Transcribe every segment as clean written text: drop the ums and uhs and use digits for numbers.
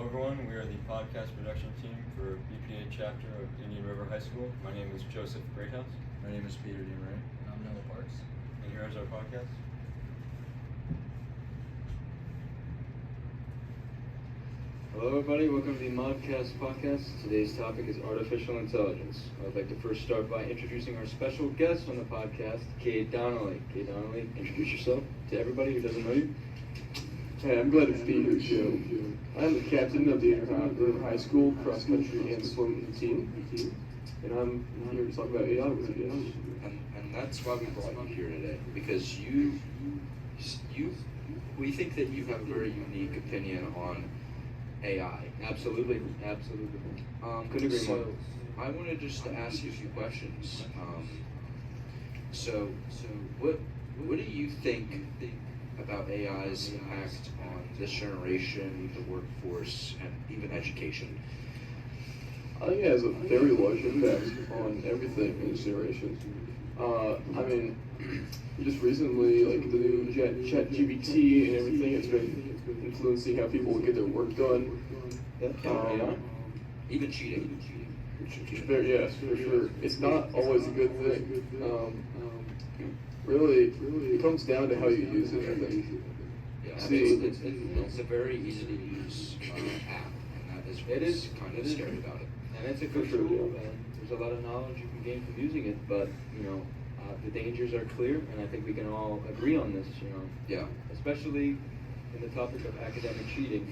Hello everyone, we are the podcast production team for BPA chapter of Indian River High School. My name is Joseph Greathouse. My name is Peter DeMarie. And I'm Noah Parks. And here is our podcast. Hello everybody, welcome to the Modcast podcast. Today's topic is artificial intelligence. I'd like to first start by introducing our special guest on the podcast, Kate Donnelly. Kate Donnelly, introduce yourself to everybody who doesn't know you. Hey, I'm glad to be here, Joe. I'm the captain of the River High School cross country and swim team, and I'm here to talk about AI with you guys. And that's why we brought you here today, because we think that you have a very unique opinion on AI. Absolutely. Couldn't agree more. I wanted just to ask you a few questions. So what do you think about AI's impact on this generation, the workforce, and even education? I think it has a very large impact on everything in this generation. Just recently, like the new chat GPT and everything has been influencing how people get their work done. Even cheating. Yes, for sure. It's not always a good thing. Really, it comes down to how you use it, I think. Yeah, See, it's a very easy to use app, and that is kind of scary about it. And it's a good For sure, tool, yeah. and there's a lot of knowledge you can gain from using it, but, the dangers are clear, and I think we can all agree on this, Yeah. especially in the topic of academic cheating.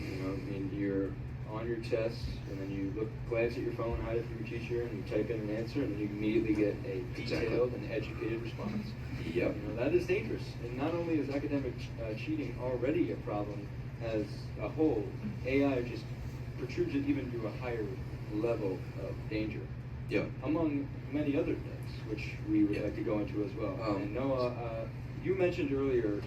You're on your test, and then you glance at your phone, hide it from your teacher, and you type in an answer, and then you immediately get a detailed and educated response. Yep. That is dangerous. And not only is academic cheating already a problem as a whole, AI just protrudes it even to a higher level of danger. Yeah. Among many other things, which we would like to go into as well. And Noah, you mentioned earlier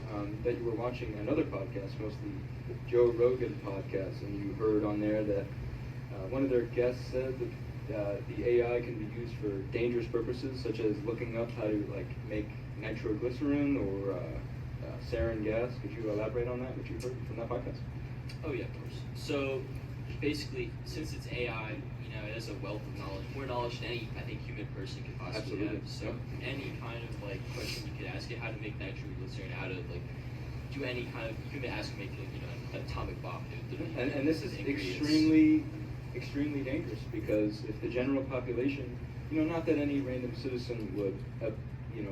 that you were watching another podcast, mostly the Joe Rogan podcast, and you heard on there that one of their guests said that the AI can be used for dangerous purposes, such as looking up how to make nitroglycerin or sarin gas. Could you elaborate on that, what you heard from that podcast? Oh yeah, of course. So basically, since it's AI, it has a wealth of knowledge, more knowledge than any, I think, human person could possibly Absolutely. have. So any kind of question you could ask it, how to make nitroglycerin, how to do any kind of, you could ask it, make an atomic bomb. And this is extremely dangerous, because if the general population, not that any random citizen would,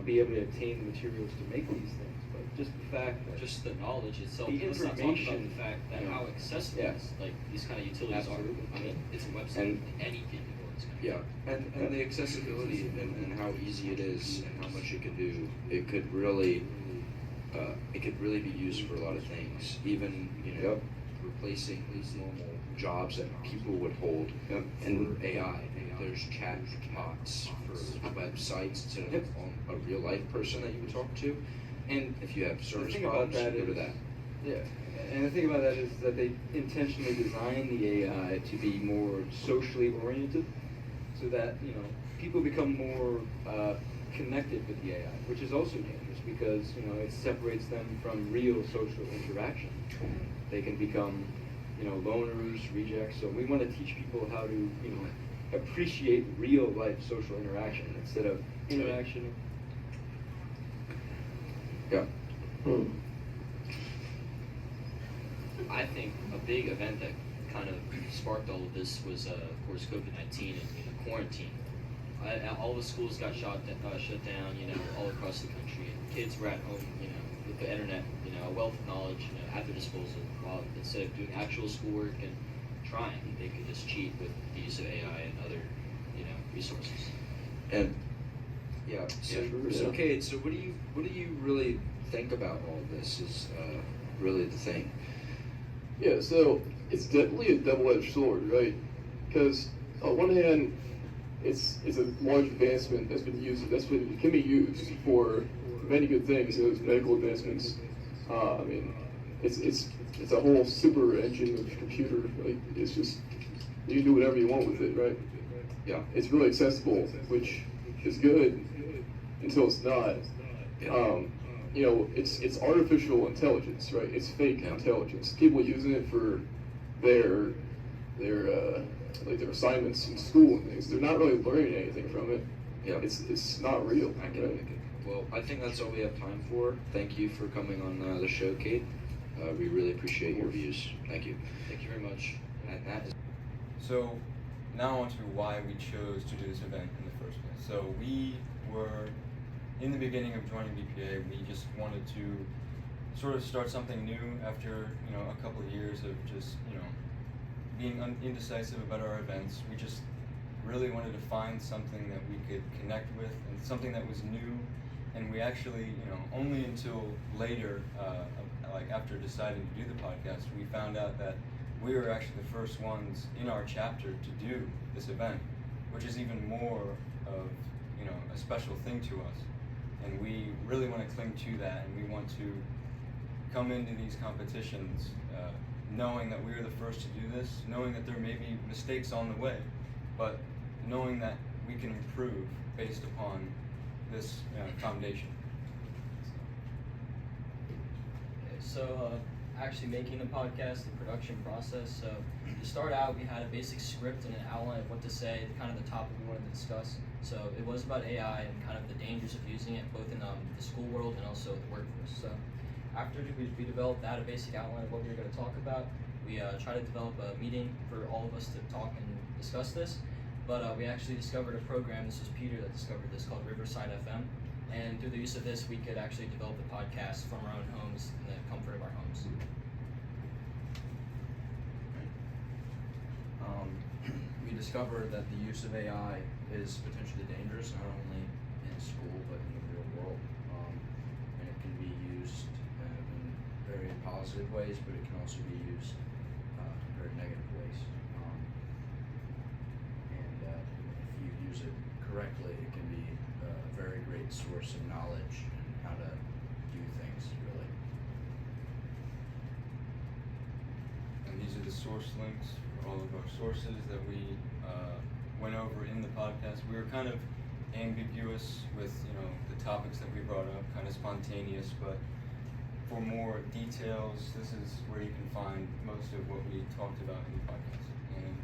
be able to obtain the materials to make these things, but just the fact that Just the knowledge itself. The Let's not talk about information, the fact that how accessible these kind of utilities Absolutely. are. It's a website, any kid can go on this kind of Yeah, and the accessibility and how easy it is and how much it can do, it could really be used for a lot of things. Even replacing these normal jobs that people would hold for AI. There's chat bots for websites instead of a real life person that you would talk to. And if you have service problems, you go to that. Yeah, and the thing about that is that they intentionally designed the AI to be more socially oriented, so that people become more connected with the AI, which is also dangerous because it separates them from real social interaction. They can become loners, rejects. So we want to teach people how to appreciate real life social interaction instead of interaction. Yeah. I think a big event that kind of sparked all of this was, of course, COVID-19 and quarantine. All the schools got shut down, all across the country, and kids were at home, with the internet, a wealth of knowledge, at their disposal. While instead of doing actual schoolwork and trying, they could just cheat with the use of AI and other, resources. And so Kate, so what do you really think about all this? Is really the thing? Yeah, so it's definitely a double-edged sword, right? Because on one hand, it's a large advancement that can be used for many good things. Those medical advancements. It's a whole super engine of computer. It's just you can do whatever you want with it, right? Yeah. It's really accessible, which is good until it's not. It's artificial intelligence, right? It's fake intelligence. People using it for their their assignments in school and things. They're not really learning anything from it. Yeah. It's not real. I can right? make it. Well, I think that's all we have time for. Thank you for coming on the show, Kate. We really appreciate your views. Thank you. Thank you very much. And that is So now on to why we chose to do this event in the first place. So we were, in the beginning of joining BPA, we just wanted to sort of start something new after, a couple of years of just, being indecisive about our events. We just really wanted to find something that we could connect with and something that was new. And we actually, only until later, like after deciding to do the podcast, we found out that we were actually the first ones in our chapter to do this event, which is even more of, a special thing to us. And we really want to cling to that, and we want to come into these competitions knowing that we are the first to do this, knowing that there may be mistakes on the way, but knowing that we can improve based upon this foundation. Okay, so actually making the podcast, the production process. So to start out, we had a basic script and an outline of what to say, kind of the topic we wanted to discuss. So it was about AI and kind of the dangers of using it, both in the school world and also the workforce. So after we developed that, a basic outline of what we were going to talk about, we tried to develop a meeting for all of us to talk and discuss this. But we actually discovered a program, this was Peter that discovered this, called Riverside FM. And through the use of this, we could actually develop the podcast from our own homes in the comfort of our homes. We discovered that the use of AI is potentially dangerous, not only in school but in the real world. And it can be used in very positive ways, but it can also be used in very negative ways. If you use it correctly, it can be a very great source of knowledge and how to do things, really. And these are the source links for all of our sources that we went over in the podcast. We were kind of ambiguous with, the topics that we brought up, kind of spontaneous, but for more details, this is where you can find most of what we talked about in the podcast. And